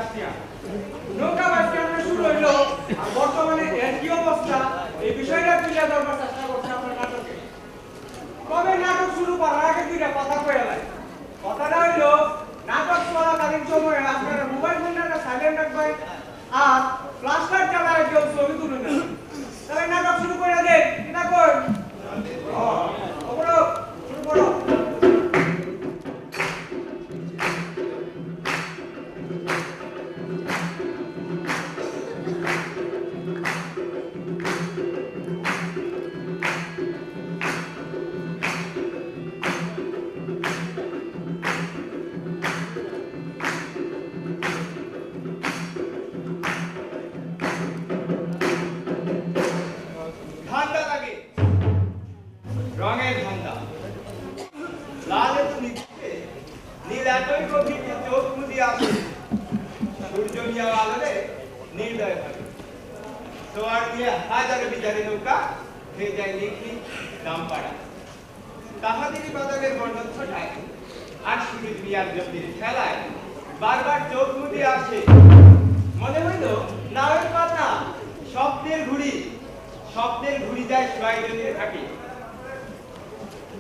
Russia নৌকা বাসিয়ানো শুরু হইলো আর বর্তমানে এর কি অবস্থা এই বিষয়টা তুলে ধরবার চেষ্টা করছে আপনার নাটকে। তবে নাটক শুরু করার আগে দুইটা কথা কয়ে লাই। কথাটা হইলো নাটক চলাকালীন সময়ে আপনারা মোবাইল ফোনটা সাইলেন্ট রাখবেন আর প্লাস্টার চালায় কেউ ছবি তুলে নেবেন। তাহলে নাটক শুরু করে দেন। কিনা কই ওপরো শুরু করো। রঙের ধান্দা লাল এত নিচে নীল এতই গভীরে চোখ মুদি আসে সূর্য নিয়ে আলোরে নির্দয় থাকে সোয়ার দিয়ে হাজারে বিজারে নৌকা হয়ে যায় লিখি দামপাড়া তাহাদেরই বাদলের বর্ণন ছটায় আর শুরু দুনিয়ার জমির খেলায় বারবার চোখ মুদি আসে মনে হইল নাওয়ের পাতা স্বপ্নের ঘুড়ি যায় সোয়াইজনের ঘাটে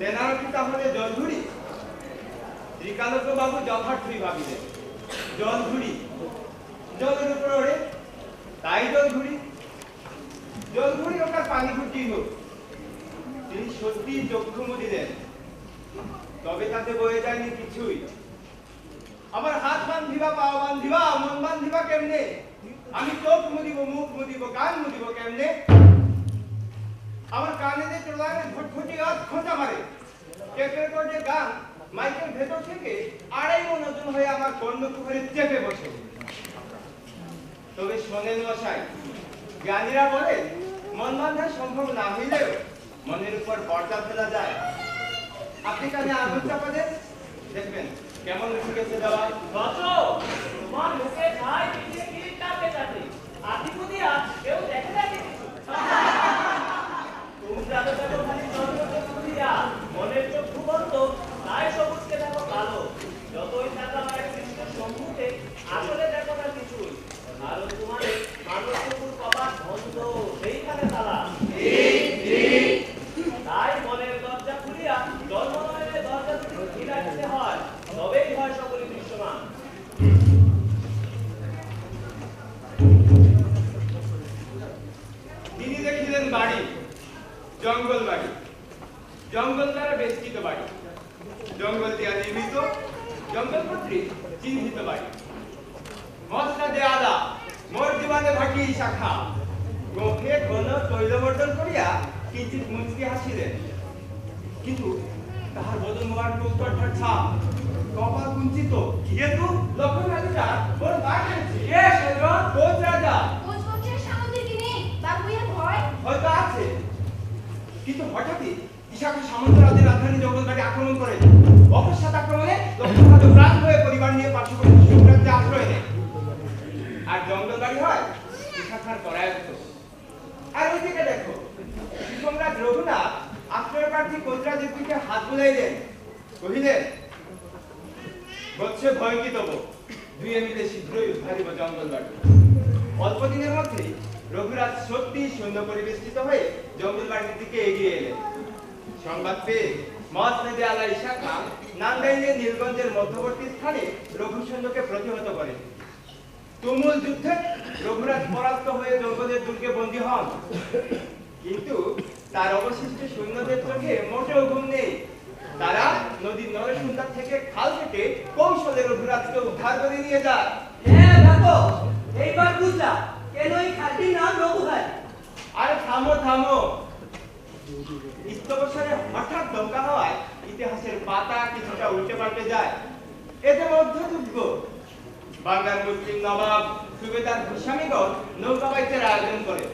দেনার কি তাহলে জলঘুড়ি শ্রীকান্ত বাবু যথার্থই ভাবিলেন জলঘুড়ি জলের উপর ওড়ে তাই জলঘুড়ি ওটার পানি ঘুরটি হোক তিনি সত্যি চক্ষু মুদিলেন তবে তাতে বয়ে যায়নি কিছুই আমার হাত বান্ধিবা পা বান্ধিবা মন বান্ধিবা কেমনে আমি চোখ মুদিব মুখ মুদিব কান মুদিব কেমনে আমার কানে যে চলায় ঘটঘটি গাছ খোঁচা মারে টেপের কোটে গান মাইকের ভেতর থেকে আড়াই মন ওজন হয়ে আমার কর্ণকুহরে চেপে বসে তবে শোনেন মশাই জ্ঞানীরা বলে মন বাঁধা সম্ভব না হইলেও মনের উপর পর্দা ফেলা যায় আপনি কানে আঙুল চাপা দেন দেখবেন কেমন ঢুকেছে দেওয়া তোমার মুখে ছাই পিছিয়ে কি চাপে চাপে আপনি বুঝি আজ কেউ দেখে দেখে মনের চোখ ঘুমন্ত তাই সবুজকে দেখো কালো যতই থাকা হয় কৃষ্ণের সম্মুখে আসলে দেখো না কিছুই কারণ তোমার মানবপুর কপাট বন্ধ সেইখানে তালা তাই মনের দরজা খুলিয়া জন্মনয়নের দরজা দুটি ঢিলা দিতে হয় তবেই হয় সকলে দৃশ্যমান তিনি দেখিলেন বাড়ি জঙ্গল বাড়ি জঙ্গল দ্বারা বেষ্টিত বাড়ি জঙ্গল দিয়া নির্মিত জঙ্গল কর্তৃক চিহ্নিত বাড়ি মশলা দেয়ালা মোর জীবনে ভাটি শাখা গোফে ঘন তৈলবর্ধন করিয়া কিঞ্চিত মুচকি হাসিলেন কিন্তু তাহার বদন মোয়ার উত্তর ঠাট্টা কপাল কুঞ্চিত যেহেতু লক্ষণ রাজা ওর বাঘ এনেছে কোচ রাজা হয়তো আছে কিন্তু হঠাৎই ইশাখা সামন্ত রাজ্যের রাজধানী জঙ্গলবাড়ি আক্রমণ করে অকস্মাৎ আক্রমণে লক্ষণঘাত প্রাণ হয়ে পরিবার নিয়ে পার্শ্ববর্তী শিবরাজ্যে আশ্রয় নেয় আর জঙ্গলবাড়ি হয় ইশাখার করায়ত্ত আর ওইদিকে দেখো সম্রাট রঘুনাথ আশ্রয় প্রার্থী কোচরাজের দিকে হাত বুলাইলেন কহিলেন বৎসে ভয় কি তব দুয়ে মিলে শীঘ্রই উদ্ধারিব জঙ্গলবাড়ি অল্প দিনের মধ্যেই রঘুরাজ সত্যি সৈন্য পরিবেষ্টিত হয়ে জঙ্গলবাড়ির দিকে এগিয়ে এলেন সংবাদ পেয়ে মত নদী আলা ইশাখা নান্দাইলে নীলগঞ্জের মধ্যবর্তী স্থানে রঘু সৈন্যকে প্রতিহত করেন তুমুল যুদ্ধে রঘুরাজ পরাস্ত হয়ে জঙ্গলের দুর্গে বন্দী হন কিন্তু তার অবশিষ্ট সৈন্যদের চোখে মোটেও ঘুম নেই তারা নদীর নরসুন্দর থেকে খাল থেকে কৌশলে রঘুরাজকে উদ্ধার করে নিয়ে যায় হ্যাঁ দেখো এইবার বুঝলা কেন এই খালটির নাম রঘুঘাট আরে থামো থামো ইস্তবসরে হঠাৎ দমকা হওয়ায় ইতিহাসের পাতা কিছুটা উল্টে পাল্টে যায় এতে মধ্যযুগ বাংলার মুসলিম নবাব সুবেদার গোস্বামীগণ নৌকাবাইতের আয়োজন করে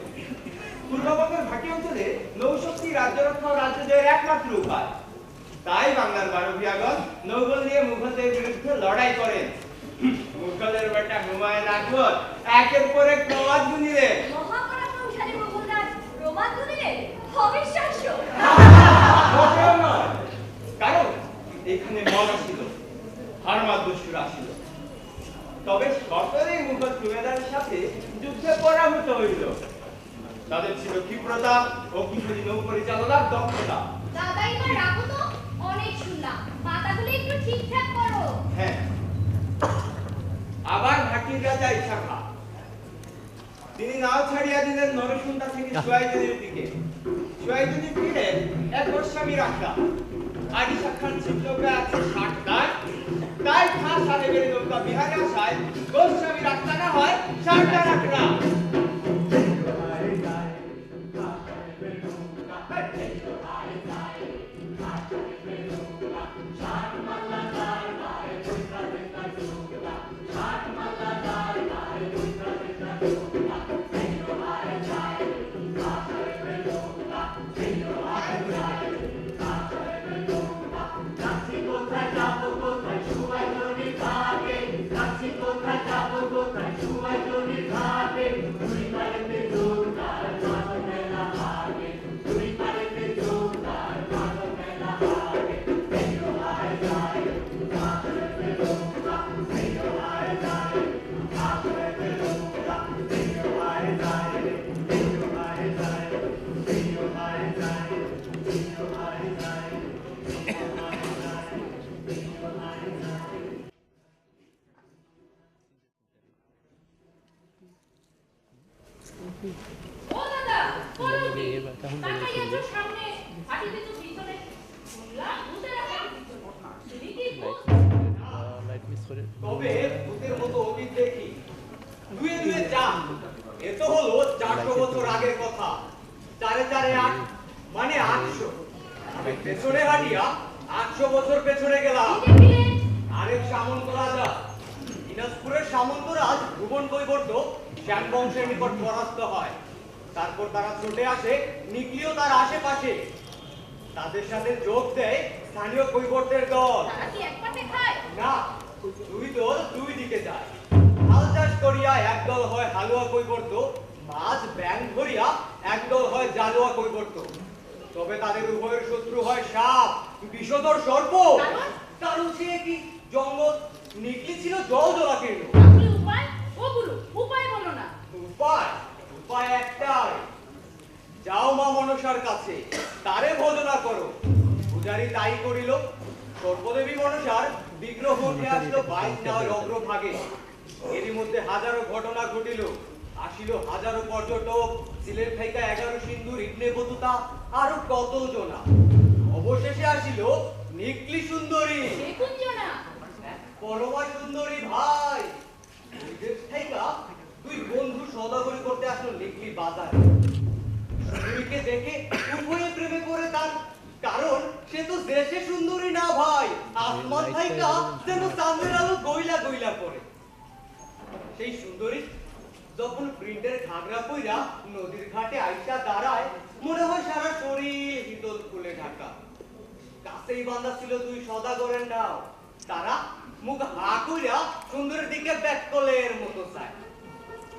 পূর্ববঙ্গের ভাটি অঞ্চলে নৌশক্তি রাজ্য রক্ষা ও রাজ্য জয়ের একমাত্র উপায় তাই বাংলার বারবিয়াগণ নৌবল নিয়ে মুঘলদের বিরুদ্ধে লড়াই করেন মুঘলের বেটা হুমায়ুন আকবর একের পর এক প্রমাদ গুনিলেন মহাপরাক্রমশালী মুঘলরাজ প্রমাদ গুনিলেন অবিশ্বাস্য কারণ এখানে মন আসিল হারমাদ দস্যুর আসিল তবে সকলেই মুঘল সুবেদারের সাথে যুদ্ধে পরাভূত হইল। তাদের ছিল ক্ষিপ্রতা ও কুশলী নৌ পরিচালনার দক্ষতা। দাদা এবার রাখো তো, অনেক শুনলাম, পাতাগুলো একটু ঠিকঠাক করো। হ্যাঁ, আবার হাকির রাজা ইচ্ছা খা। তিনি নাও ছাড়িয়া দিলেন নরসুন্দা থেকে সুয়াইজনের দিকে। সুয়াইজনী তীরে এক গোস্বামী রাখা আদি সাক্ষাৎ ছিদ্রকে আছে 60 দাঁত। তাই খাঁ সাহেবের নৌকা বিহারে আসায় গোস্বামী রাখা না হয় 60টা রাখা। ও দাদা, করো কি? তাকাইয়াছো সামনে, হাঁটিতেছো পিছনে। শুনলাম ভূতের আঘাত পিছনে। তুমি কি ভূত? তবে ভূতের মতো অভিজ্ঞ দেখি দুয়ে দুয়ে চার, এ তো হলো 400 বছর আগের কথা। 4 4 8 মানে 800। আমি পেছনে হাঁটিয়া 800 বছর পেছনে গেলাম। কি দেখলেন? আরেক সামন্ত রাজা দিনাজপুরের সামন্তরাজ ভুবন কৈবর্ত শ্যাম বংশের নিকট পরাস্ত হয়। তারপর তারা ছুটে আসে নিকলিও তার আশেপাশে। তাদের সাথে যোগ দেয় স্থানীয় কৈবর্তের দল। তারা কি এক পাতে খায়? না, দুই দল দুই দিকে যায়। হাল চাষ করিয়া একদল হয় হালুয়া কৈবর্ত, মাছ ব্যাং ধরিয়া একদল হয় জালুয়া কৈবর্ত। তবে তাদের উভয়ের শত্রু হয় সাপ, বিষধর সর্প। কারণ? কারণ সে কি জঙ্গল নিকলি ছিল জল জলাকীর্ণ। আপনি উপায়? ও গুরু, উপায় বলো না। উপায় উপায় একটাই, যাও মা মনসার কাছে, তারে ভজনা করো। পূজারী তাই করিল। সর্বদেবী মনসার বিগ্রহ উঠে আসলো 22 নেওয়ার অগ্রভাগে। এরই মধ্যে হাজারো ঘটনা ঘটিল। আসিল হাজারো পর্যটক, সিলেট থেকে 11 সিন্ধুর ইবনে বতুতা, আরো কত জনা। অবশেষে আসিল নিকলি সুন্দরী। সে কুঞ্জনা। পরমা সুন্দরী ভাই। ওই দেশ থেকে দুই বন্ধু সওদাগরি করতে আসলো নিকলি বাজারে। সুন্দরীকে দেখে উভয়ে প্রেমে পড়ে তার, কারণ সে তো দেশে সুন্দরী না ভাই, আসমান থেকে যেন চাঁদের আলো গইলা গইলা পড়ে। সেই সুন্দরী যখন প্রিন্টের ঘাগরা পইরা নদীর ঘাটে আইসা দাঁড়ায়, মনে হয় সারা শরীর হিতল ফুলে ঢাকা। কাছেই বাঁধা ছিল দুই সওদাগরের নাও। তারা মুখ হা কইরা সুন্দরীর দিকে ব্যাককলের মতো চায়।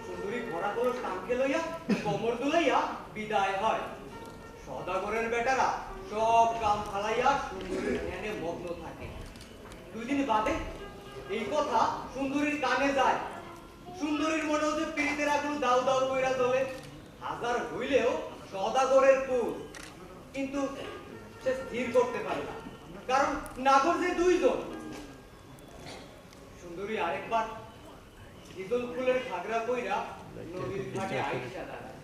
সুন্দরী ভরা কোনো সাংকে লইয়া কোমর দুলাইয়া বিদায় হয়। সওদাগরের বেটারা সব কাম ফালাইয়া সুন্দরীর ধ্যানে মগ্ন থাকে। 2 দিন বাদে এই কথা সুন্দরীর কানে যায়। সুন্দরীর মনে হচ্ছে পিরিতের আগুন দাউ দাউ কইরা জ্বলে। হাজার হইলেও সওদাগরের পুত, কিন্তু সে স্থির করতে পারে না, কারণ নাগর যে 2 জন। সুন্দরী আরেকবার হিজল ফুলের ঘাগরা কইরা নদীর ঘাটে আইসা দাঁড়ায়।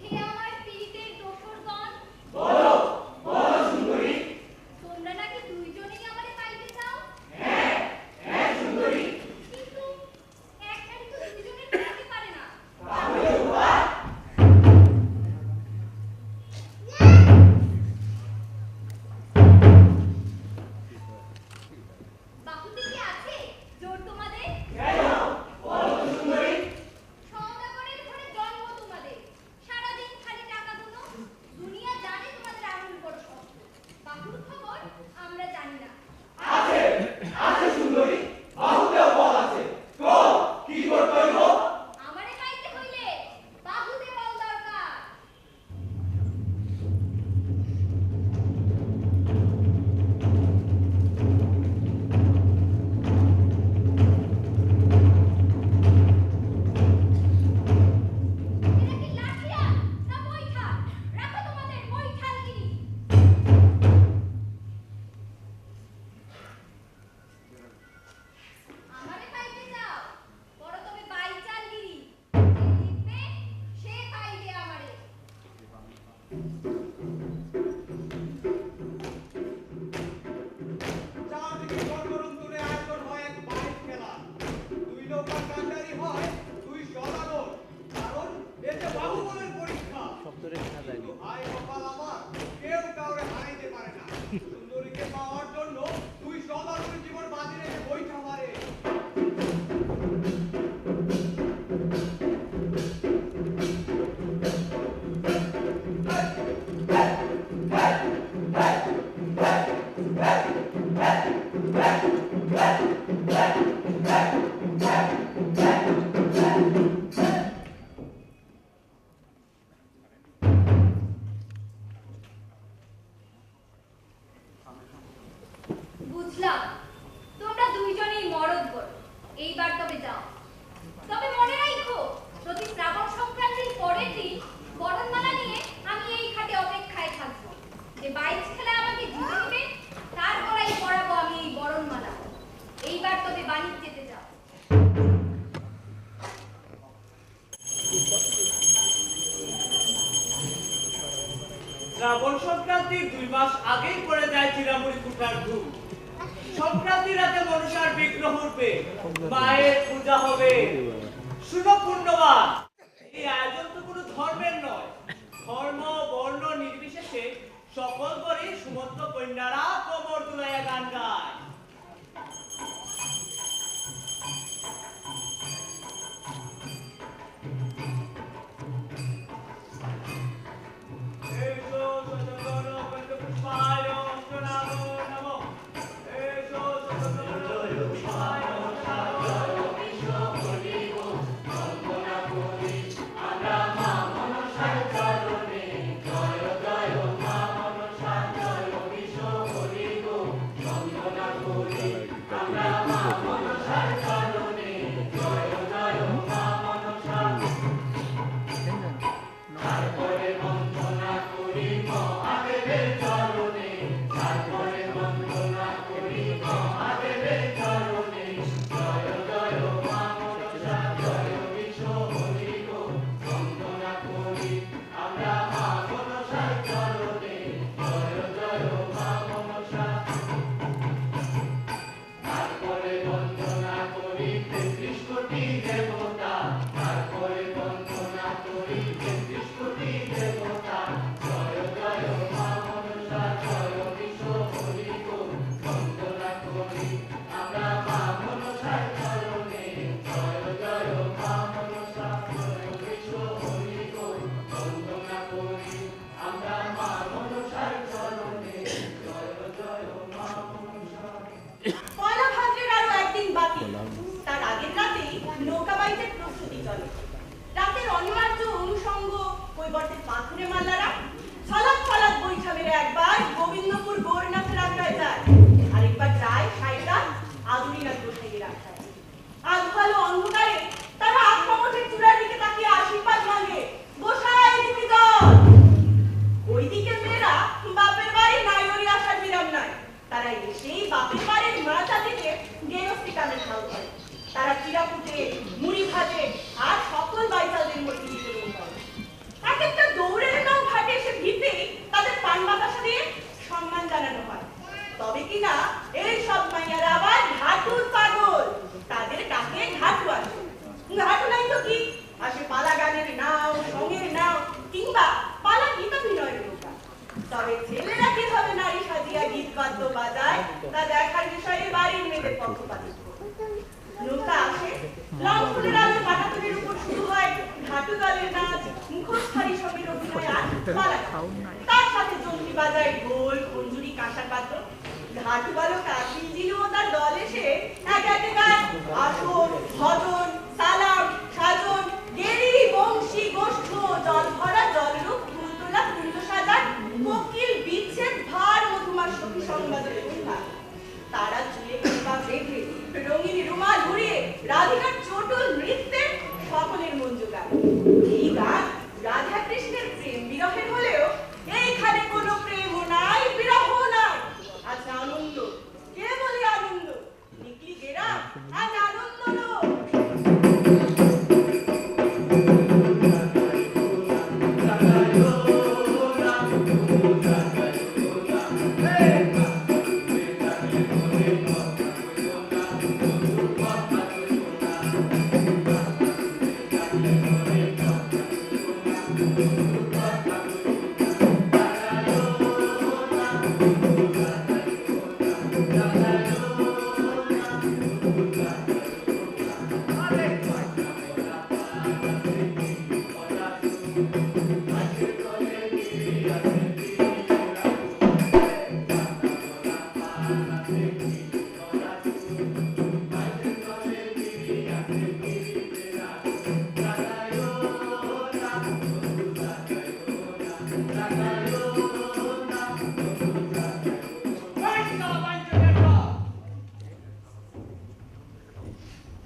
হে আমার পীড়িতের দোসরগণ, বলো বলো সুন্দরী। তোমরা নাকি দুইজনেই আমারে পাইতে চাও? হ্যাঁ সুন্দরী। কিন্তু এক শাড়ি তো দুইজনের পরতে পারে না। তাহলে উপায়? বাহুতে কি আছে জোর তোমাদের? কেন? বলো তো সুন্দরী। সওদাগরের ঘরে জন্ম তোমাদের, সারাদিন খালি চারদিকে গড়গড় তুলে আয়োজন হয় এক বাইক খেলা। দুই নৌকার কান্ডারি হয় দুই সদাগর। কারণ এতে বাহুবলের পরীক্ষা। কিন্তু হায় কপাল আমার, কেউ কাউরে হারাইতে পারে না। সুন্দরীকে পাওয়ার জন্য দুই সদাগর জীবন বাজি রেখে বৈঠা মারে। বুঝলাম তোমরা দুইজনেই মরদ বল। এইবার তবে যাও। তবে মনে রাখো, প্রতি শ্রাবণ সংক্রান্তির পরের দিন বরণমালা নিয়ে আমি এই ঘাটে অপেক্ষায় থাকবো। যে বাইচ খেলা আমাকে জিতে দিবে তার গলায় পরাবো আমি এই বরণমালা। এইবার তবে বাণিজ্য যেতে যাও। শ্রাবণ সংক্রান্তির 2 মাস আগেই পড়ে যায় চিরামুড়ি কুটার ধূপ। সংক্রান্তি রাতে মনসার বিগ্রহ উঠবে, মায়ের পূজা হবে। শুনো পূর্ণবান, এই আয়োজন তো কোনো ধর্মের নয়। ধর্ম বর্ণ নির্বিশেষে সকল করে সুমন্ত কন্যারা কোমর দুলাইয়া গান গায়। এসো সতগণ পঞ্চপুষ্পায় অষ্টনামো নমঃ। এসো সতগণ পঞ্চপুষ্পায় অষ্টনামো পয়লা ভাদ্রের আরো একদিন বাকি। তার আগের রাতেই নৌকা বাইচের প্রস্তুতি চলে। রাতের অনিবার্য অনুষঙ্গ কৈবর্তের পাথুরে মাল্লারা ছলাৎ ছলাৎ বৈঠা মেরে একবার গোবিন্দপুর গৌরনাথের আড্ডায় যায়, আরেকবার যায় সাইদার আদুরিনাথ গোসাইয়ের আড্ডায়। আধকালো অন্ধকারে তারা আক্রমণের চূড়ার দিকে তাকিয়ে আশীর্বাদ মাগে, গোসাই দিবি জল। ওইদিকে মেয়েরা বাপের বাড়ি নাইরি আসার বিরাম নাই। তারা এসেই বাপের বাড়ির মাচা থেকে গেরস্তি কামের ঢাল করে। তারা চিরাপুটে মুড়ি ভাজে আর সকল বাইচালদের মধ্যে বিতরণ করে। এক একটা দৌড়ের নাও ঘাটে এসে ভিড়তে তাদের পান বাতাসা দিয়ে সম্মান জানানো হয়। তবে কিনা এই সব মাইয়ারা আবার ঘাটুর পাগল। তাদের ডাকে ঘাটু আসে। ঘাটু নাই তো কি, আসে পালা গানের নাও, সঙ্গের নাও, কিংবা পালা গীতাভিনয়ের নৌকা। তবে ছেলেরা কিভাবে নারী সাজিয়া গীত বাদ্য বাজায় তা দেখার বিষয়ে বাড়ির মেয়েদের পক্ষপাতিত্ব। নৌকা আসে, লঞ্চের আলো পাটাতনের উপর শুরু হয় ঘাটু দলের নাচ, মুখোশধারী সঙ্গীর অভিনয় আর পালা গান। তার সাথে জঙ্গি বাজায় ঢোল, খঞ্জুরি, কাঁসার পাত্র। ঘাটু বালক আকিল জিনু ও তার দল এসে এক একে গায় আসন, ভজন, সালাম, সাজন, গেরি, বংশী, গোষ্ঠ, জল ভরা জলরূপ, ফুলতোলা, কুণ্ড সাজার, কোকিল, বিচ্ছেদ, ভার, মধুমার সখী সংবাদের উদ্ধার। তারা চুলে কিংবা বেঁধে রঙিন রুমাল ঘুরিয়ে রাধিকার চটুল নৃত্যে সকলের মন জোগায়। এই গান রাধা কৃষ্ণের প্রেম বিরহের হলেও এইখানে কোনো প্রেমও নাই, বিরহ নাই, আছে আনন্দ, কেবলই আনন্দ। নিকলি গেরা আর আনন্দ লোক।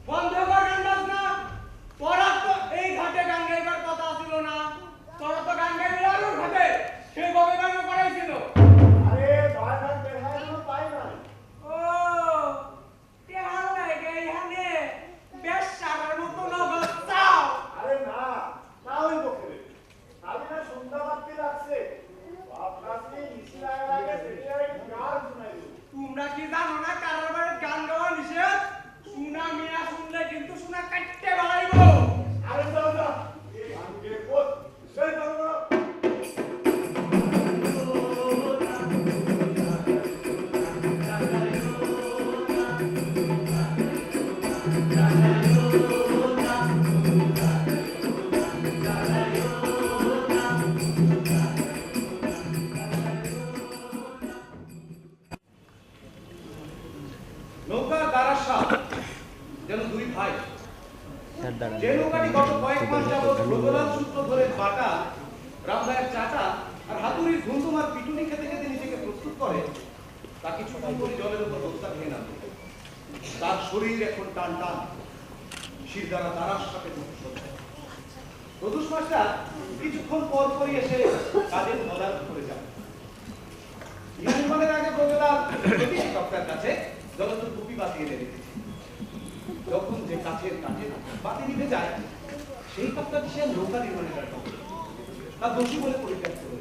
বন্ধ কর গান বাজনা। তোরা তো এই ঘাটে গান গাইবার কথা ছিল না। তোরা তো গান গাইবি আলুর ঘাটে। সেই কবে গান করাইছিল? আরে বারবার দেখানো পাই না। ও তেহার লাগে এখানে বেশ সারার মতো নগদ চাও। আরে না, না হইব কেন? আমি না সন্ধ্যা বাতি লাগছে। আপনাকে নিচে লাগে সেটা গান শোনাই দেব। তোমরা কি জানো না কারোর বাড়িতে গান গাওয়া নিষেধ? শোনা মিয়া শুনলে কিন্তু শোনা কাটতে বাড়াইবো। আরে দাও দাও। এই গানকে কোত সেই দাও না। নৌকার দ্বারার সাথ যেন দুই ভাই। যে নৌকাটি গত কয়েক মাস যাবৎ রোগলাল সূত্র ধরে বাটা, রামদায়ের চাটা আর হাতুড়ির ধুমধুমার পিটুনি খেতে খেতে নিজেকে প্রস্তুত করে, তা কিছুক্ষণ করে জলের উপর হত্যা ভেঙে নামে। তার শরীর এখন টান টান, শির দ্বারা তারার সাথে প্রদোষ মাস্টার কিছুক্ষণ পর পরই এসে কাজের মদার করে যায়। ইহানিমানের আগে রোগলাল প্রতিটি ডক্টর কাছে জ্বলন্ত টুপি বাতিয়ে রেখেছে। যখন যে কাছের কাছে বাতি নিভে যায়, সেই কাপটাটি সে নৌকা নির্মাণের কাজ করে। তার দোষী বলে পরিত্যাগ করে।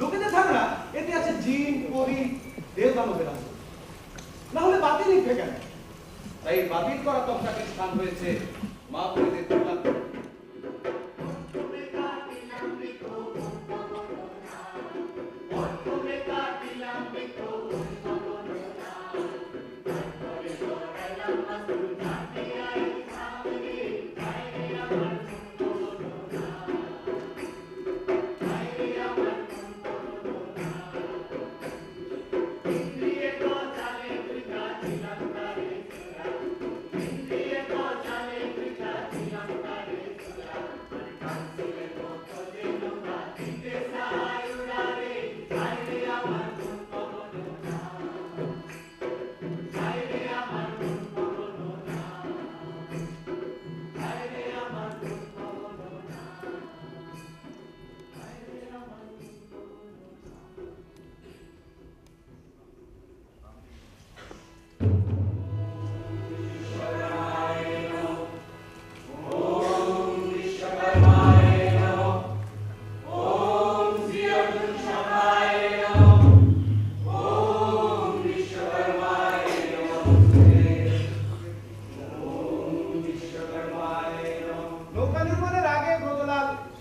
লোকেদের ধারণা এতে আছে জিন, পরি, দেব দানবের আছে। না হলে বাতি নিভে কেন? তাই বাতিল করা তক্তাটির স্থান হয়েছে মা পরিদের কল্যাণ।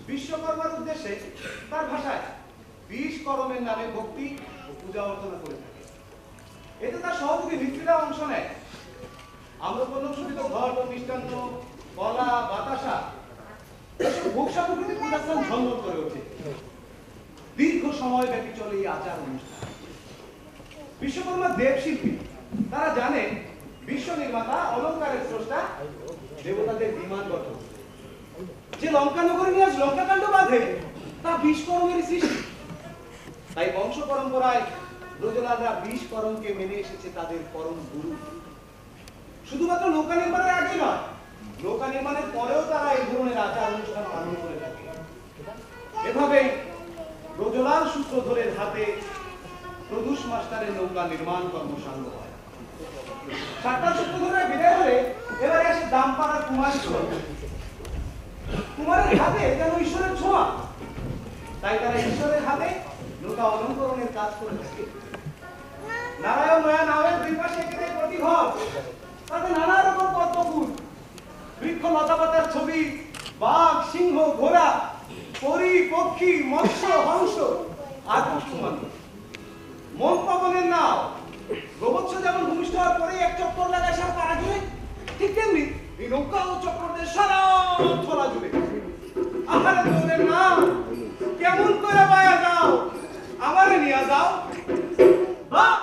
বিশ্বকর্মার উদ্দেশ্যে তার ভাষায় 20 করমের নামে ভক্তি ও পূজা অর্চনা করে থাকে। এতে তার সহযোগী মিত্রীরা অংশ নেয়। আম্রপল্লব শোভিত ঘট ও মিষ্টান্ন, কলা, বাতাসা এসব ভোগ সামগ্রীতে পূজাস্থান ঝলমল করে ওঠে। দীর্ঘ সময় ব্যাপী চলে এই আচার অনুষ্ঠান। বিশ্বকর্মা দেবশিল্পী, তারা জানে বিশ্ব নির্মাতা, অলঙ্কারের স্রষ্টা, দেবতাদের বিমান গঠন। যে লঙ্কা নগরী নিয়ে আজ লঙ্কাকাণ্ড বাঁধে, তা 20 করমেরই সৃষ্টি। তাই বংশ পরম্পরায় ব্রজলালরা 20 করমকে মেনে এসেছে তাদের পরম গুরু। শুধুমাত্র নৌকা নির্মাণের আগে নয়, নৌকা নির্মাণের পরেও তারা এই ধরনের আচার অনুষ্ঠান পালন করে থাকে। এভাবেই ব্রজলাল সূত্রধরের হাতে প্রদোষ মাস্টারের নৌকা নির্মাণ কর্ম সাঙ্গ হয়। সাতটা সূত্রধরের বিদায় হলে এবারে আসে দামপাড়া কুমার। কুমারের হাতে যেন ঈশ্বরের ছোঁয়া, তাই তারা ঈশ্বরের হাতে নৌকা অলঙ্করণের কাজ করে থাকে। নারায়ণ নয়া নামের দুই পাশে এঁকে প্রতি ঘর, তাতে নানা রকম পদ্মফুল, বৃক্ষ লতাপাতার ছবি, বাঘ, সিংহ, ঘোড়া, পরী, পক্ষী, মৎস্য, হংস আর পশুমান্য। মন পবনের নাও গোবৎস যেমন ভূমিষ্ঠ হওয়ার পরে এক চক্কর লাগায় সার পাড়া জুড়ে, ঠিক তেমনি এই নৌকাও চক্কর দিয়ে সারা থলা জুড়ে। আহারে তোদের নাম কেমন করে পায়া যাও, আমারে নিয়ে যাও। বাহ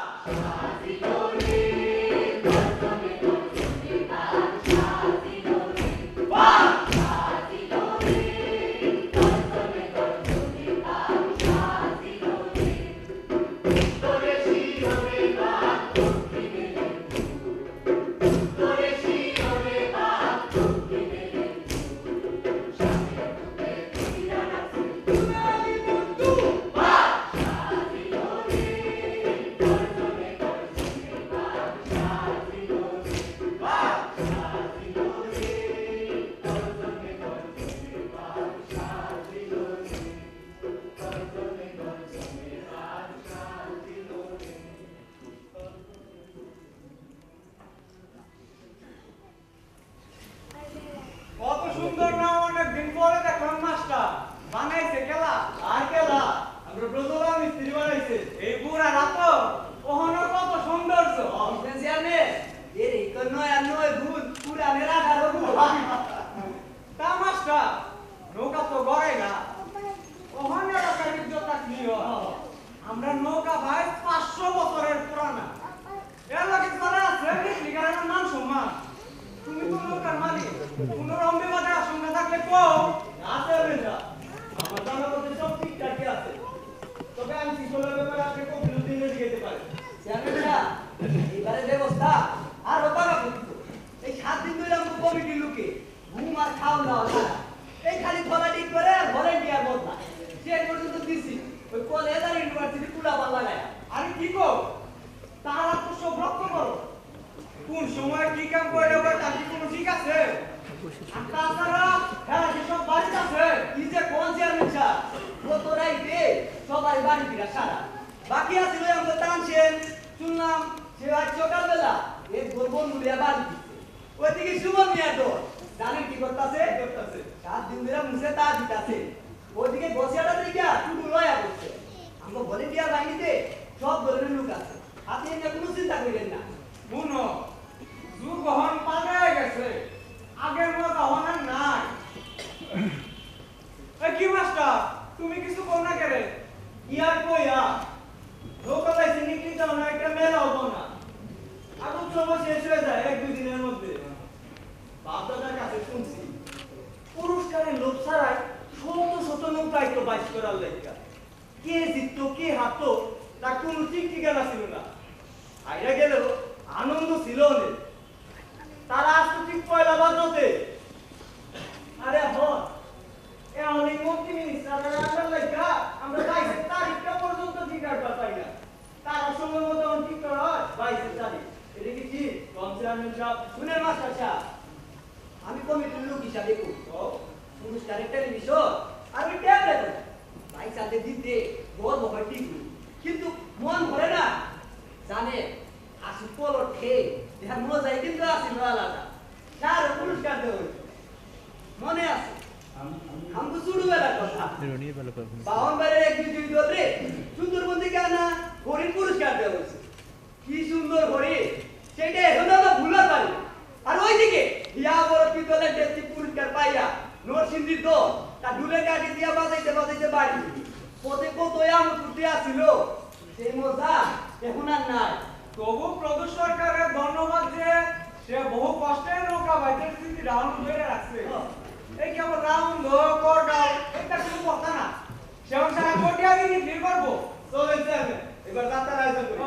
কত সুন্দর নাম, অনেকদিন পরে দেখলাম মাস্টার বানাইছে খেলা আর খেলা আমরা ব্রজলা মিস্ত্রি বানাইছে এই বুড়া রাত ওহনো কত সৌন্দর্য তা মাস্টার নৌকা তো গড়াই না ওহনে এলাকার ইজ্জত রাখলি আমরা নৌকা ভাই 500 বছরের পুরানা এলাকার যারা আছে লিগারের মান সম্মান। তুমি তো নৌকার মালিক, কোনো রম্বিবাদের আশঙ্কা থাকলে কও। আছে বেটা, আমার জানা মতে সব ঠিকঠাকই আছে, তবে আমি শিশলের ব্যাপারে আপনি কখনো দিনে দিতে পারেন। এবারে ব্যবস্থা আর ওপারা করতো এই 7 দিন ধরে আমাকে কমিটির লোকে ঘুম আর খাওয়া দাওয়া ছাড়া এই খালি ফলা ঠিক করে আর ভলেন্টিয়ার বদলা সে পর্যন্ত দিছি ওই কলেজ আর ইউনিভার্সিটি পুরা পাল্লা গায়া। আরে কি কও, তারা তো সব রক্ত করো, কোন সময় কি কাম করে ওটা তার কি কোনো ঠিক আছে? আর তাছাড়া হ্যাঁ সব বাড়িতে আছে। কি যে কোন চেয়ারম্যান সাহেব গত রাইতে সবাই বাড়ি ফিরা সারা বাকি আছিল আমাকে টানছেন শুনলাম সে আজ সকালবেলা এক গোলবন মুড়িয়া বাড়ি দিচ্ছে ওইদিকে সুমন মিয়া তো জানেন কি করতেছে 7 দিন ধরে মুছে তা দিতেছে ওইদিকে বসিয়াটা দিকে টুটু লয়া করছে আমরা ভলেন্টিয়ার বাহিনীতে সব ধরনের লোক আছে আপনি এটা কোনো চিন্তা করেন না। শুনো, যুগ বহন পাল্টায় গেছে, আগের মতো হওয়ার নাই। এই কি মাস্টার তুমি কিছু কও না কেরে? ইয়ার কইয়া নৌকা পাইছে নিকলি যাও না একটা মেলা হবো না আগুন সময় শেষ হয়ে যায় 1-2 দিনের মধ্যে। বাপদাদার কাছে শুনছি পুরস্কারের লোভ ছাড়াই শত নৌকায় তো বাইশ করার লেখা কে জিততো কে হারতো তার কোনো ঠিক ঠিকানা ছিল না। আইরা গেলেও আনন্দ ছিল অনেক। তারা আসতো ঠিক পয়লা বাজতে আরে হন অনেক মন্ত্রী মিনিস্টার লেখা আমরা 22 তারিখটা পর্যন্ত ঠিকার পাই না। তারা সময় মতো ঠিক করা হয় 22 তারিখ। এটা কি ঠিক? চেয়ারম্যান সাহেব শুনেন মাস্টার সাহেব আমি কমিটির লোক হিসাবে পুরস্কারের টেলিভিশন আর ওই ট্যাবলেট ভাই সাথে দিতে বড় হয় ঠিক কিন্তু মন ভরে না জানে আসি পলো ঠে দেখার মজাই কিন্তু আসি আলাদা তার পুরস্কার দেওয়া হয়েছে মনে আছে हमको ছোটবেলার কথা বাহনবাড়ির এক দুই দলে সুন্দরবন থেকে আনা হরিণ পুরস্কার দেওয়া হয়েছে। কি সুন্দর হরিণ সেটা এখন আমরা ভুলার পারি। আর ওইদিকে ইয়া বড় পিতলের ডেস্টি পুরস্কার পাইয়া নরসিংদীর দল তা ঢুলে কাটি দিয়া বাজাইতে বাজাইতে বাড়ি পথে কত আম ফুটে আসিল সেই মজা এখন আর নাই। তবু প্রদেশ সরকারের ধন্যবাদ যে সে বহু কষ্টে নৌকা বাইকের স্থিতি রাউন্ড ধরে রাখছে। এই কেবল রাউন্ড করগাও এটা কোনো কথা না, সেমন সারা কোটি আগে নিয়ে করবো। চলেন চেয়ারম্যান এবার যাত্রার আয়োজন করি।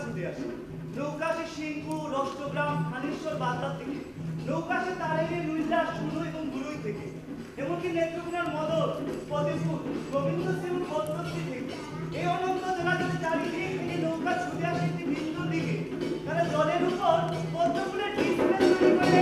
ছুটে আসে। নৌকা আসে সিংপুর, অষ্টগ্রাম, খানিশ্বর, বাগদা থেকে। নৌকা আসে তারেলি, লুইলা, সুনো এবং গুরুই থেকে। এমনকি নেত্রকোনার মদর, ফতেপুর, গোবিন্দ সিং ভদ্রতী থেকে। এই অনন্ত জলাজলে চারিদিক থেকে নৌকা ছুটে আসে একটি বিন্দুর দিকে। তারা জলের উপর পদ্মফুলের ডিসপ্লে তৈরি করে।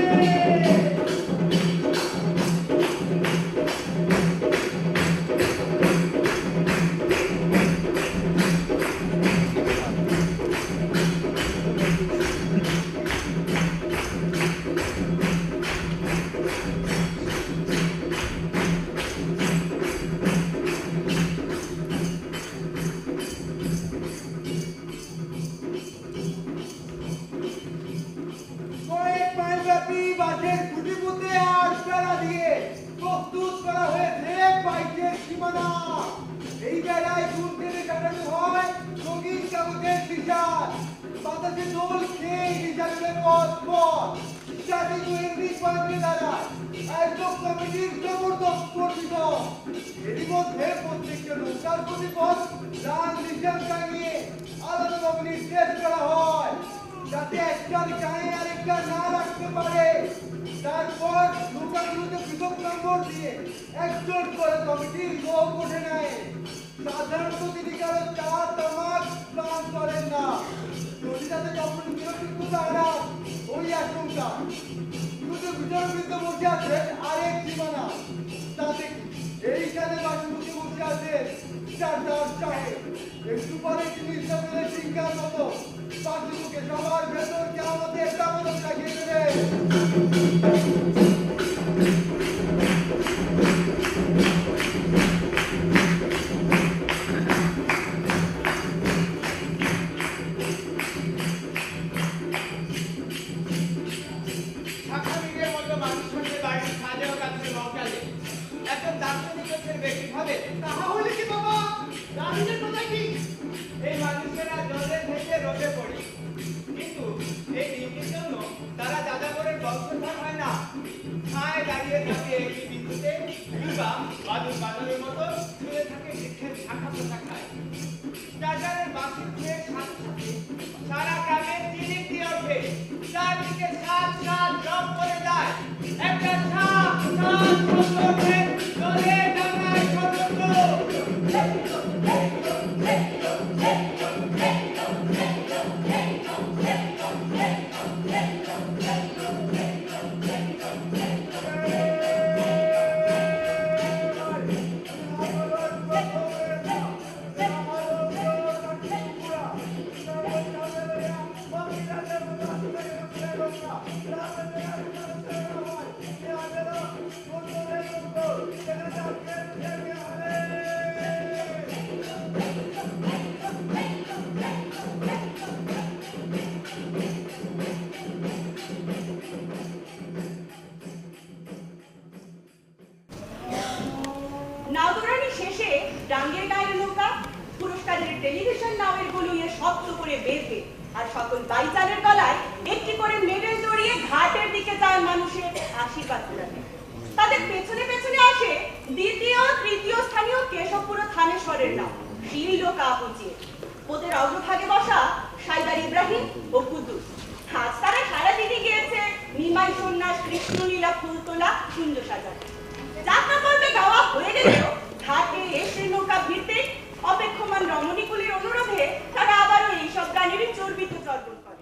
কয়েক মাইল ব্যাপী বাঁশের খুঁটি পুঁতে আর বেড়া দিয়ে প্রস্তুত করা হয়েছে বাইকের সীমানা। এই বেড়ায় চুন টেনে কাটানো হয় রঙিন কাগজের টি-শার্ট। বাতাসে দোল খেয়ে হিসাবে পথ পথ স্টার্টিং এন্ট্রি পয়েন্টে দাঁড়ায় আয়োজক কমিটির জবরদস্ত কর্তৃত। এরই মধ্যে প্রত্যেকটা নৌকার প্রতিপদ লাল নিশান টাঙিয়ে আলাদাভাবে নির্দেশ করা হয় যাতে একটার গায়ে আরেকটা না রাখতে পারে। তারপর নৌকাগুলোতে পৃথক নম্বর দিয়ে একজন করে কমিটির লোক উঠে নেয়। সাধারণত তিনি কারো চা তামাক পান করেন না, যদি তাতে কখন নিরপেক্ষ হারান ওই আশঙ্কা। কিন্তু বিতর্কিত বসে আছেন আরেক সীমানা। তাতে এইখানে বাসুমতি বসে আছেন চারদার সাহেব। একটু পরে তিনি ইসলামের সিংহার মতো বাসুমুখে সবার ভেতরকে আমাদের দামদম লাগিয়ে দেবেন। শাখামিনের মতো মানুষের বাড়ির সাজেও কাছে নৌকালে একজন দার্শনিক ব্যক্তি হবে। তাহা হলে কি বাবা, রানীদের কথা কি? এই মানুষেরা জলে থেকে রোদে পড়ে, কিন্তু এই ডিউটির জন্য তারা যাযাবরের বংশধর হয় না। ছায় দাঁড়িয়ে থাকে একটি বিন্দুতে, কিংবা বাদুর বাদুরের মতো শুয়ে থাকে বৃক্ষের শাখা প্রশাখায়। চার্জারের বাঁশি ধুয়ে সাথে সাথে সারা গ্রামে চিলিক দিয়ে ওঠে। চারদিকে সাত সাত রং করে যায়। একটা সাপ সাত শব্দ ওঠে, জলে ডাঙায় সতর্ক। নাওদৌড়ানি শেষে ডাঙ্গের গায়ের নৌকা পুরস্কারের টেলিভিশন নামের গলুয়ে শব্দ করে বেরবে, আর সকল বাইচালের গলায় একটি করে মেডেল জড়িয়ে ঘাটের দিকে যায় মানুষের আশীর্বাদ কুড়াতে। তাদের পেছনে পেছনে আসে দ্বিতীয় তৃতীয় স্থানীয় কেশবপুর থানেশ্বরের নাম শিল কাপুচিয়ে। ওদের অগ্রভাগে বসা সাইদার ইব্রাহিম ও কুদ্দুস। আজ তারা সারা দিনে গিয়েছে নিমাই সন্ন্যাস, কৃষ্ণলীলা, ফুলতোলা, কুঞ্জ সাজানো। যাত্রা পর্বে গাওয়া হয়ে গেলেও ঘাটে এসে নৌকা ভিড়তে অপেক্ষমান রমণীকুলির অনুরোধে তারা আবারও এইসব গানেরই চর্বিত চর্বণ করে।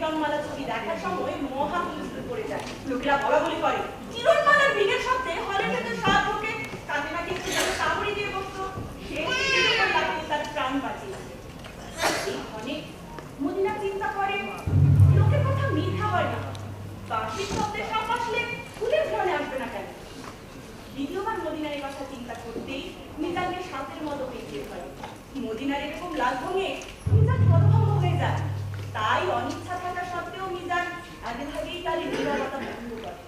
কিরণমালা ছবি দেখার সময় মহা হুলস্থুল পড়ে যায়। লোকেরা বলাবলি করে, কিরণমালার ভিড়ের শব্দে হলের ভেতর সাপ ঢোকে, কাকে না কিছু যেন কামড়ি দিয়ে বসতো, সে টিকিটের উপর লাগিয়ে তার প্রাণ বাঁচিয়েছে। এই ক্ষণে মদিনা চিন্তা করে, লোকের কথা মিথ্যা হয় না, বাঁশির শব্দে সাপ আসলে ফুলের ঘ্রাণে আসবে না কেন? দ্বিতীয়বার মদিনার এই কথা চিন্তা করতেই মিজানকে সাপের মতো পেঁচিয়ে ধরে। মদিনার এরকম লাল ভঙে মিজান হতভম্ব হয়ে যায়। তাই অনিচ্ছা থাকা সত্ত্বেও মিজান আগে ভাগেই তার এই নীরবতা ভঙ্গ করে।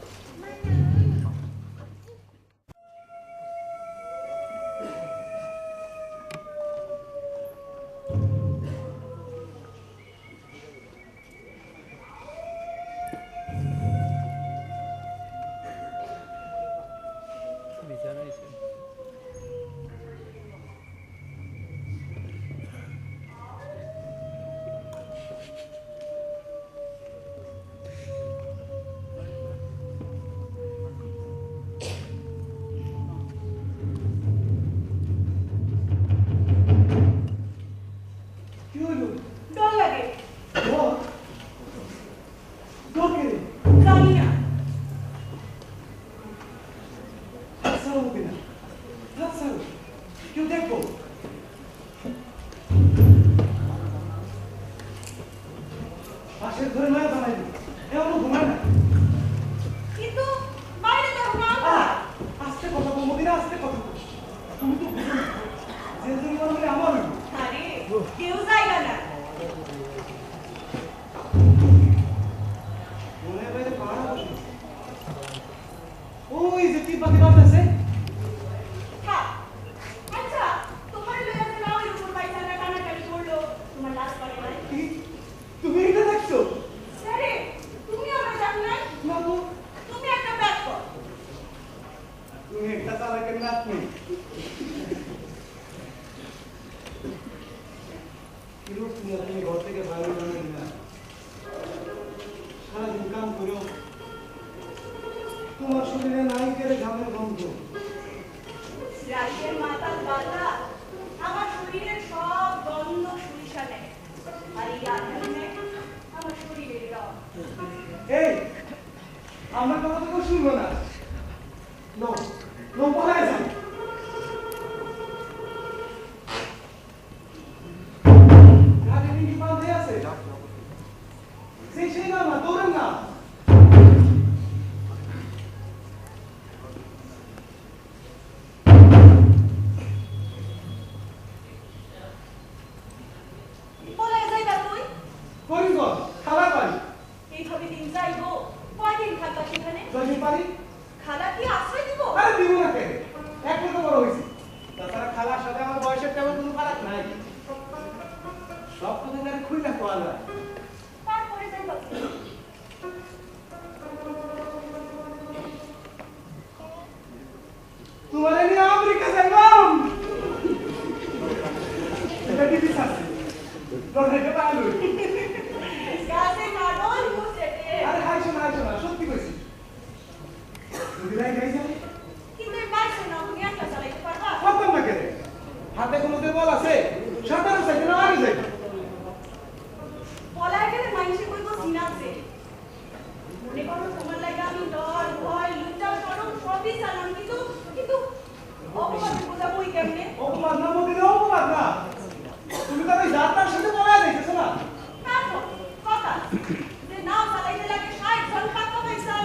কি হলো? ডর লাগে, ডর? ডর কে রে? জানি না। হাত ছাড়ো মদিনা, হাত ছাড়ো, কেউ দেখবো। পাশের ঘরে নয় বানাইনি, এমনও ঘুমায় না। কিন্তু বাইরে তখন আন্ধার। আস্তে কথা বল মদিনা, আস্তে কথা বল। তুমি তো বুঝো না, যে জরিমানা হলে আমার হইব। আরে কেউ জায়গা না। মনের বাইরে পাহাড় বসেছে। ওই যে কি পাখি বাজতেছে। থাক। আচ্ছা, তোমার লইয়া যে নাওয়ের উপর পায়খানা টানাটানি করলো, তোমার লাজ করে নাই? কি? তুমি এটা দেখছো? আরে তুমি আমার জানো না? না তো, তুমি একটা ব্যাগ কর। তুমি একটা চালাকের নাত নেই। তুমি ঘর থেকে বাইরে বেরোবেন না, সারাদিন কাম করেও তোমার শরীরে নাই কেড়ে ঘামের গন্ধ। রাতের মাতাল বাতা আমার শরীরের সব গন্ধ সরিষা নেয়, আর এই আধারে আমার শরীরের রং। এই আমার কথা তো কেউ শুনলো না। নো নো, পলায় যান। ঘাটে কি বাঁধে আছে? সেই না না, দৌড়েন না। পলায় যাইবা তুই? করিমগঞ্জ খালা পারি, এইভাবে দিন যাইবো, কয়দিন থাকবা সেখানে? জয়দিন পারি। খালা কি আশ্রয় দিব? আরে দিব না কেন, এক মতো বড় হয়েছি। তাছাড়া খালার সাথে আমার বয়সের তেমন কোনো ফারাক নাই। সব কথা জানি খুইলা কোয়া যায়। তারপরে যাইবা কি? তোমারে নিয়ে আমেরিকা যাইবাম। এটা টিভি আছে, লড়াইটা পাইলো। গাছে কাটল মুছেটে। আরে হাইছো না, সত্যি কইছি। যদি রাই গাই যাই, কিন্তু এই বাইশে না তুমি একটা চালাইতে পারবা? কতম না কেন? হাতে কোনো বল আছে? সাঁতারও চাইতে না আগে যাই। পলায় গেলে মানুষে কইব সিনাছে। মনে করো তোমার লাগে আমি ডর ভয় লজ্জা শরম সবই চালাম, কিন্তু অপমানের বোঝা বই কেমনে? অপবাদ না মধ্যে অপবাদ না। তুমি তো আমি যাত্রার সাথে বলা দেখেছো না? তারপর কথা যে নাও চালাইতে লাগে 60 জন টাকা পয়সা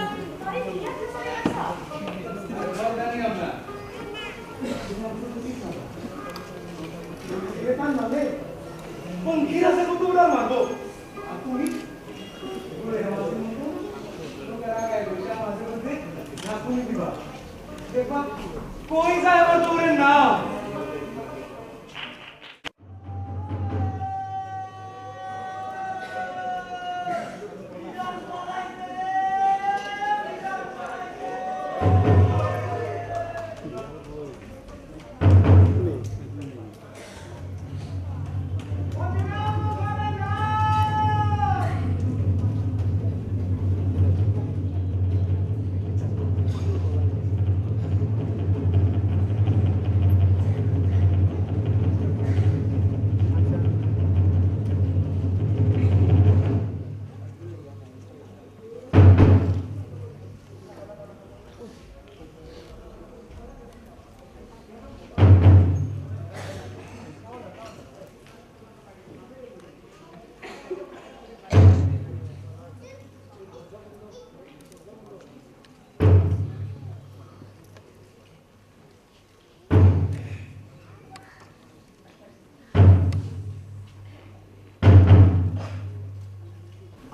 আরে কি আছে চলে আসা? সব জানি আমরা। এটা মানে কোন খির আছে কত উড়াল মারবো? আর তুমি ঘুরে আমাদের মতো লোকের আগায় বসে আমাদের মধ্যে ঝাঁকুনি দিবা। দেখবা কই যায় আমার দৌড়ের নাম।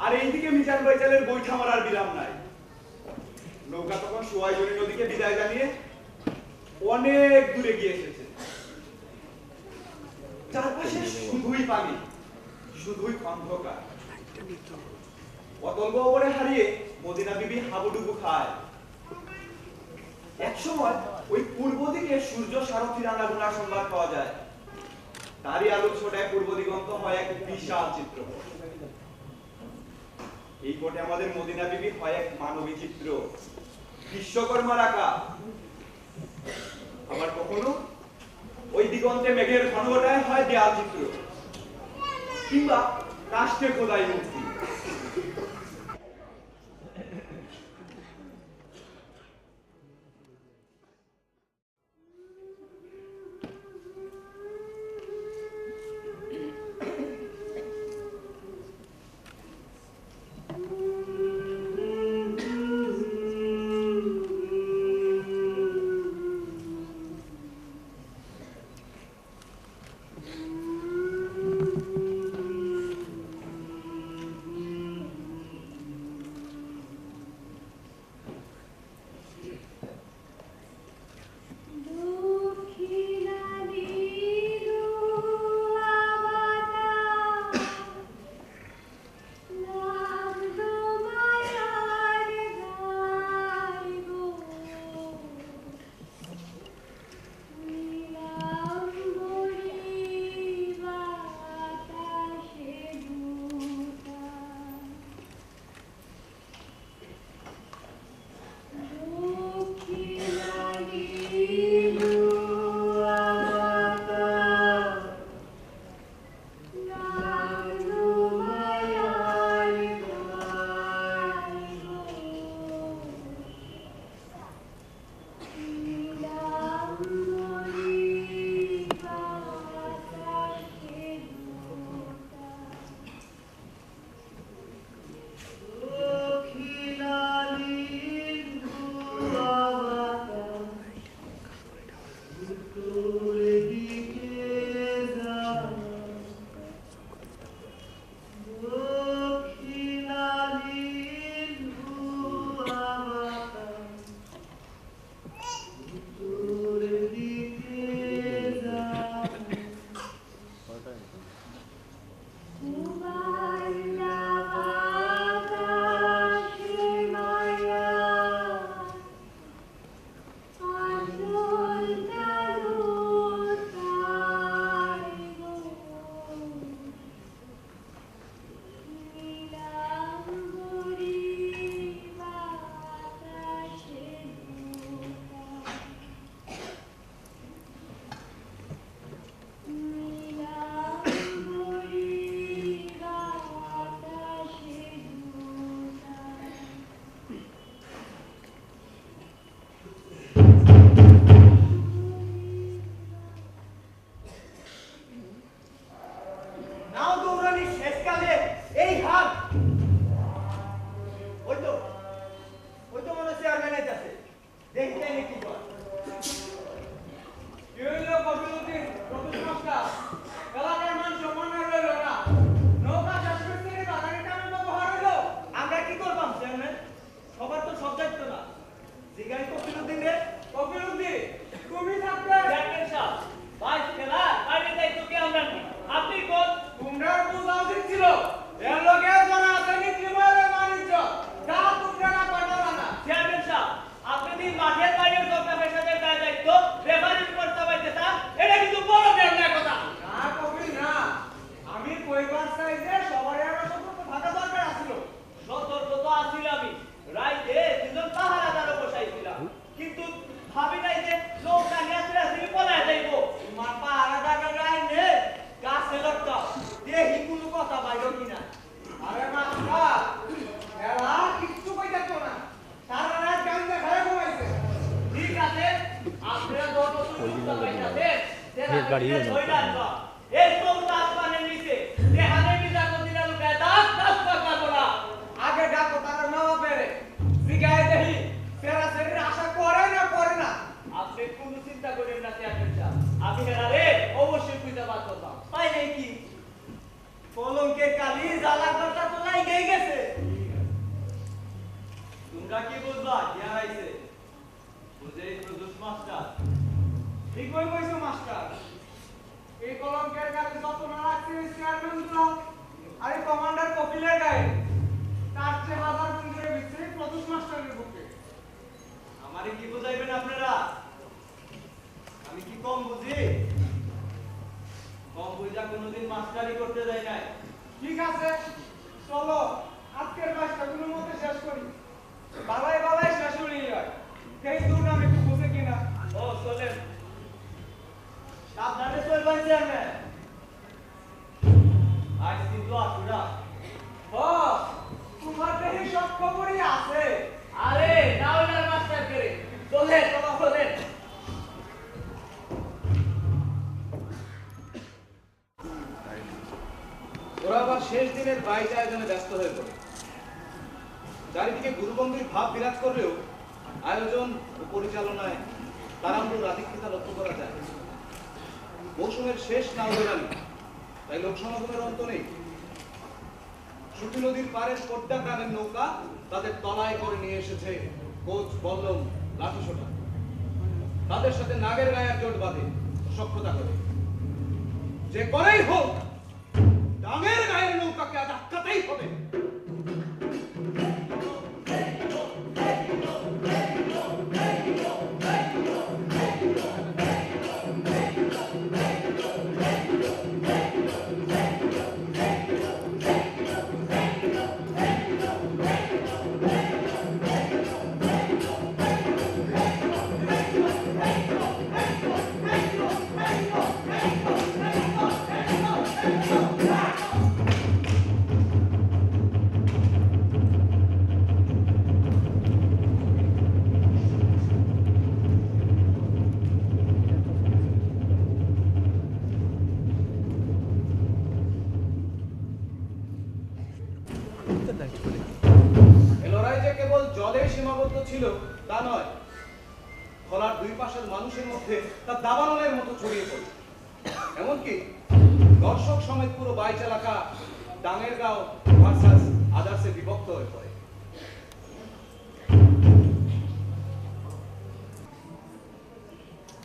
আর এইদিকে মিজান বাইচালের বৈঠা মারার বিরাম নাই। নৌকা তখন সোয়াইজনী নদীকে বিদায় জানিয়ে অনেক দূরে গিয়ে এসেছে। চারপাশে শুধুই পানি, শুধুই অন্ধকার। অতল গহ্বরে হারিয়ে মদিনা বিবি হাবুডুবু খায়। এক সময় ওই পূর্ব দিকে সূর্য সারথীর আনাগোনা সংবাদ পাওয়া যায়। তারই আলোক ছোটায় পূর্ব দিগন্ত হয় এক বিশাল চিত্র। এই পটে আমাদের মদিনা বিবি হয় এক মানবী চিত্র, বিশ্বকর্মার আঁকা। আবার কখনো ওই দিগন্তে মেঘের ঘনঘটায় হয় দেয়াল চিত্র, কিংবা কাষ্ঠে খোদাই মূর্তি। কলঙ্কের কালি জ্বালা কথা তো লাইগেই গেছে। ঠিক আছে, চলো আজকের কাজটা কোনো মতে শেষ করি। বাবাই বাবাই শেষ হলেই হয়, সেই দূর আমি একটু বুঝে কিনা। ও চলেন, সাবধানে চলবেন চেয়ারম্যান। আজ কিন্তু আসুরা। বস, তোমার দেখি সব খবরই আছে। আরে নাওলার মাস্টার করে চলে চলো চলেন। ওরা আবার শেষ দিনের বাইচ আয়োজনে ব্যস্ত হয়ে পড়ে। চারিদিকে গুরুগম্ভীর ভাব বিরাজ করলেও আয়োজন ও পরিচালনায় তাড়াহুড়োর আধিক্যতা লক্ষ্য করা যায়। মৌসুমের শেষ নাও বেরানি, তাই লোক সমাগমের অন্ত নেই। সুতি নদীর পাড়ের পদ্মা গ্রামের নৌকা তাদের তলায় করে নিয়ে এসেছে কোচ, বল্লম, লাঠিসোঁটা। তাদের সাথে নাগের গায়ের জোট বাঁধে, সক্ষতা করে। যে করেই হোক, ডাঙের গায়ের নৌকাকে আজ আটকাতেই হবে। এ লড়াই যে কেবল জলে সীমাবদ্ধ ছিল তা নয়, খোলার দুই পাশের মানুষের মধ্যে তা দাবানলের মতো ছড়িয়ে পড়ে। এমনকি দর্শক সমেত পুরো বাইচ এলাকা ডাঙের গাঁও ভার্সাস আদার্সে বিভক্ত হয়ে পড়ে।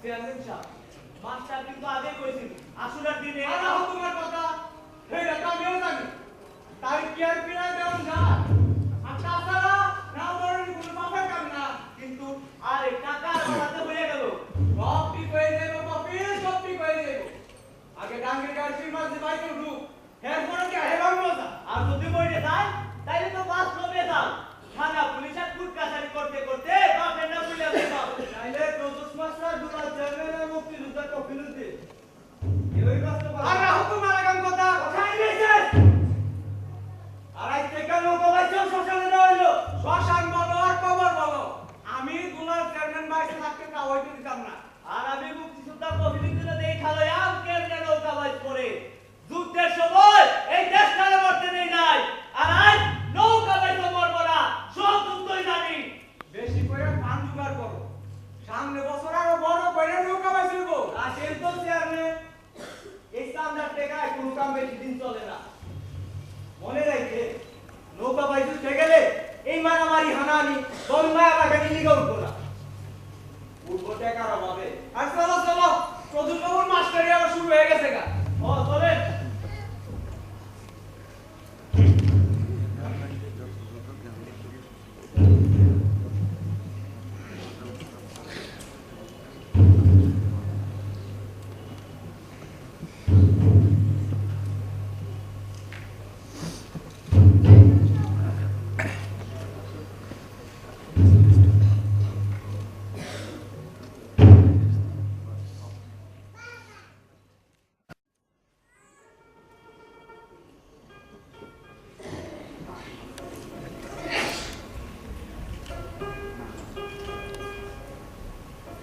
চেয়ারম্যান সাহেব, মাস্টার কিন্তু আগে কইছিল আসুরার দিনে আর রাখো তোমার কথা, এইটা তো আমিও জানি। তাই কি আর ফিরাই দেওয়া যায়? আর তাছাড়া নাও ধরনের কোনো বাপের কাম না। কিন্তু আরে টাকা হাতে হয়ে গেল। সব ঠিক হয়ে যাবে বাপি, সব ঠিক হয়ে যাবে। আগে ডাঙ্গের গাড়ি মাঝে বাইকে উঠুক, এরপরে কি হেবাং মজা। আর যদি বইরে যায় তাইলে তো বাস লবে দাও। থানা পুলিশের কুট কাছারি করতে করতে বাপের না বুঝলে দেখাও। তাইলে প্রদোষ মাস্টার দুলা চেয়ারম্যানের মুক্তিযোদ্ধা কফিল দে এই কাজটা আর রাখো তোমার আগাম কথা। কোথায় গেছে আর আজ থেকে নৌকা বাইছেও শ্মশানে দেওয়া হইলো শ্মশান বলো আর কবর বলো, আমি দুলার চেয়ারম্যান বাইসে থাকতে তা হইতে দিতাম না। আর আমি মুক্তিযোদ্ধা কফিল দিলে দেই খালয়াম কেমনে নৌকা বাইচ করে। যুদ্ধের সময় এই দেশটারে মরতে দেই নাই। আর আজ নৌকা বাইচ মরবো না, সব যুদ্ধই জানি। বেশি করে পান জোগাড় করো, সামনে বছর আরো বড় করে নৌকা বাইসিব। আসেন তো চেয়ারম্যান এই চান্দার টেকায় কোনো কাম বেশি দিন চলে না। মনে রাখে নৌকা বাইচ উঠে গেলে এই মারামারি হানাহানি বন্যায় বাগানি লিগে উঠবো না। উঠবো টেকার অভাবে। আর চলো চলো, প্রদূষ বাবুর মাস্টারি আবার শুরু হয়ে গেছে গা। ও চলেন।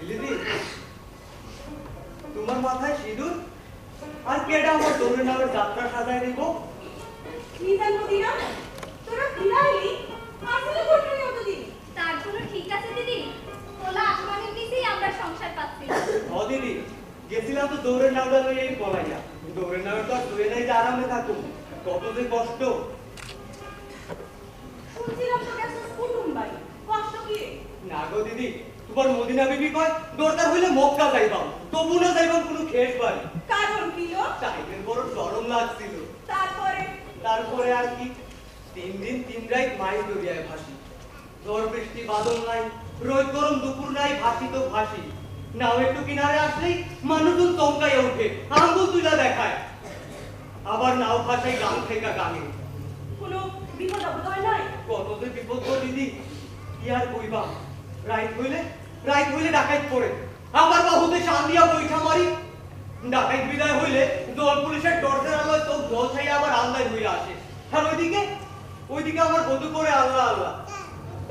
দিদি তোমার মাথায় সিঁদুর আর কেডা আমার দৌড়ে নামের যাত্রা সাজায় দিব। কি জানো দিনা, তোরা ফিরাইলি আসলে ঘটনি অতদিন। তার জন্য ঠিক আছে দিদি, তোলা আসমানের নিচেই আমরা সংসার পাচ্ছি। ও দিদি গেছিলাম তো দৌড়ের নামটা লইয়া এই পলাইয়া। দৌড়ের নামে তো আর শুয়ে নাই যে আরামে থাকুন, কত যে কষ্ট। শুনছিলাম তোর একটা কুটুম বাড়ি, কষ্ট কি রে? না গো দিদি, তোমার মদিনা বিবি কয় দরকার হইলে মক্কা যাইবাম, তবু না যাইবাম কোনো খেস বাড়ি। কারণ কি লো? টাইমের বড় গরম লাগছিল। তারপরে আর কি, 3 দিন 3 রাত মাই দরিয়ায় ভাসি। ঝড় বৃষ্টি বাদল নাই, রোদ গরম দুপুর নাই, ভাসি তো ভাসি। নাও একটু কিনারে আসলেই মানুষজন চমকাইয়া ওঠে, আঙ্গুল তুলা দেখায়। আবার নাও ভাষায় গান থেকে গানে। কোনো বিপদ আপদ হয় নাই? কত যে বিপদ গো দিদি, কি আর কইবা। রাইত হইলে ডাকাইত পড়ে, আবার বাহুতে শান দিয়া বৈঠা মারি। ডাকাইত বিদায় হইলে দল পুলিশের টর্চের আলোয় চোখ জল ছাইয়া আবার আন্দাজ হইয়া আসে। আর ওইদিকে আমার বধূ করে আল্লাহ আল্লাহ।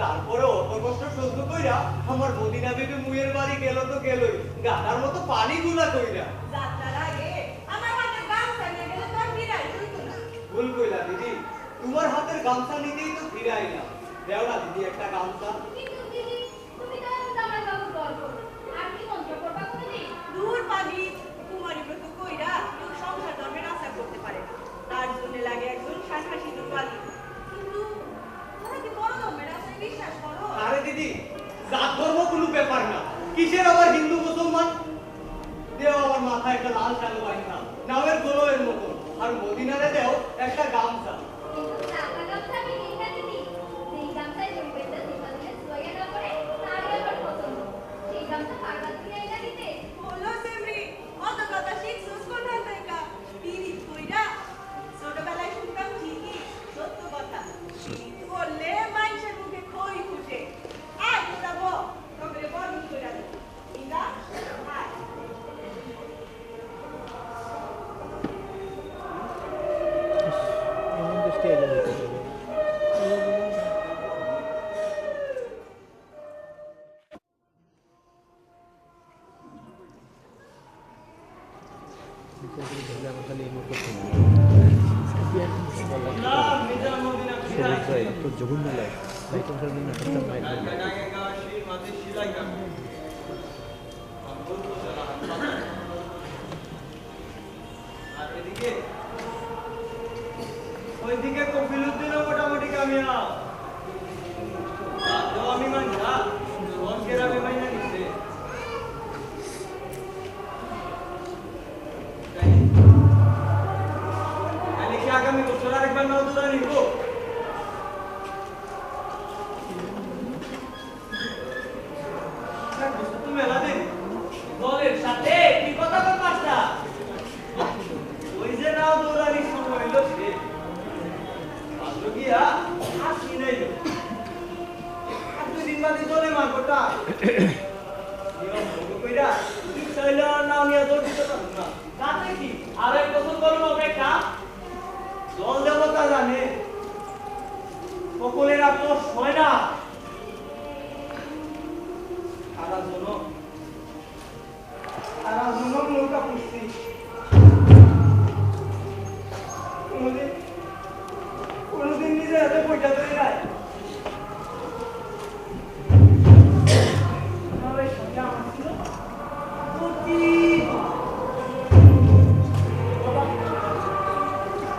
তারপরে অত কষ্ট সহ্য কইরা আমার মদিনা বিবি মুয়ের বাড়ি গেল তো গেলই, গাদার মতো পানি গুলা কইরা। যাত্রার আগে আমার হাতে গামছা নিয়ে গেলে তো আর ফিরাই হইতো না। ভুল কইলা দিদি, তোমার হাতের গামছা নিতেই তো ফিরে আইলাম। দেও না দিদি একটা গামছা। কিন্তু দিদি, তুমি তো এখন জামাই বাবুর বর করো। আর কি মন্ত্র করবা কোনদিন? দূর পাবি, কুমারী ব্রত কইরা কেউ সংসার ধর্মের আশা করতে পারে না। তার জন্য লাগে একজন সাহসী পালি। কিন্তু তোমরা কি বড় ধর্মের আশায় বিশ্বাস করো? আরে দিদি, জাত ধর্ম কোনো ব্যাপার না। কিসের আবার হিন্দু মুসলমান? দেও আমার মাথায় একটা লাল শালু বাইন্ধা, নামের গোলয়ের মতো। আর মদিনারে দেও একটা গামছা। কিন্তু টাকা গামছা আমি দিই না দিদি। যেই গামছায় শরীরের দিবা দিলে সোয়া না করে, তারই আমার পছন্দ। সেই গামছা পারবা তুমি আইনা দিতে? বলো সেমরি, অত কথা শিখছস কোন থেকে? পিরিত কইরা ছোটবেলায় শুনতাম ঠিকই, সত্য কথা। পিরিত করলে মানুষের মুখে খই ফুটে। আয় তোরা বল, তোকে বরণ কইরা দে। ইন্দা, আয়। না, মিজান মদিনা ফিরাই। আর এদিকে ওইদিকে কফিলুদ্দিনও মোটামুটি কামিয়াব। আমি মানছা, রসকের আমি মাইনা নিচ্ছে। তাহলে কি আগামী বছর আরেকবার নজরা নিব? তো মেলা দিন দলের সাথে কি কথা বল মাস্টার? ওই যে নাও দৌড়ানি শুরু হইল সে মাত্র গিয়া আসি নাই। আর 2 দিন বাদে চলে মারবটা কইরা তুই চাইলে আর নাও নিয়ে দৌড় দিতে পারবো না। তাতে কি আর এক বছর করুন অপেক্ষা? জল দেবতা জানে সকলের আপোষ হয় না। সারা জনক নৌকা পুষছি, কোনোদিন নিজের হাতে পয়সা ধরে নাই। আমার সঙ্গে আমার ছিল প্রতি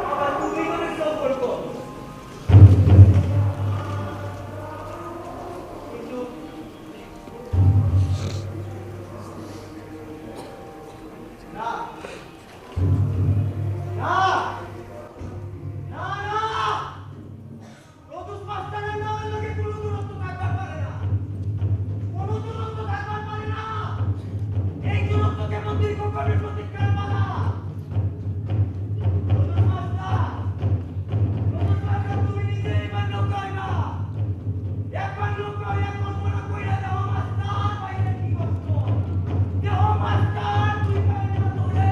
বাবা, তুমি করে সব করবো। কিন্তু না না না না, প্রদোষ মাস্টারের নামের লোকে কোনো দূরত্ব থাকবার পারে না, কোনো দূরত্ব থাকবার পারে না। এই দূরত্ব কেমন দীর্ঘকালের প্রতীক্ষার পালা। প্রদোষ মাস্টার, তুমি নিজে এবার নৌকায় না, একবার নৌকায় এক কল্পনা কইরা দেওয়া মাস্টার বাইরে কি কষ্ট। দেহ মাস্টার, তুই বাইরে দৌড়ে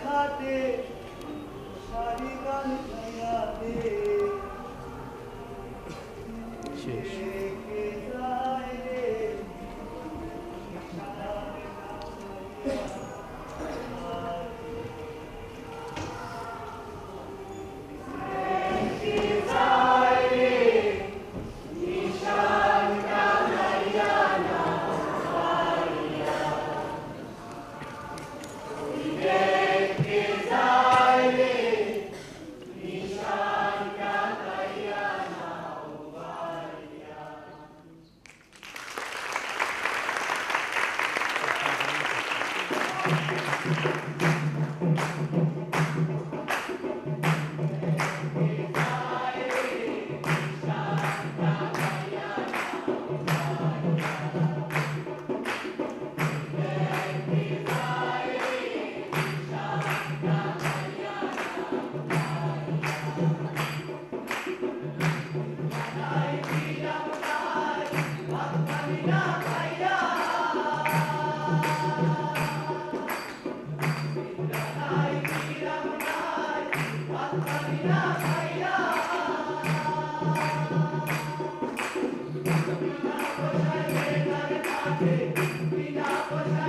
খাতে সারি গান খাইয়া দে শেষ বিনা পয়সায়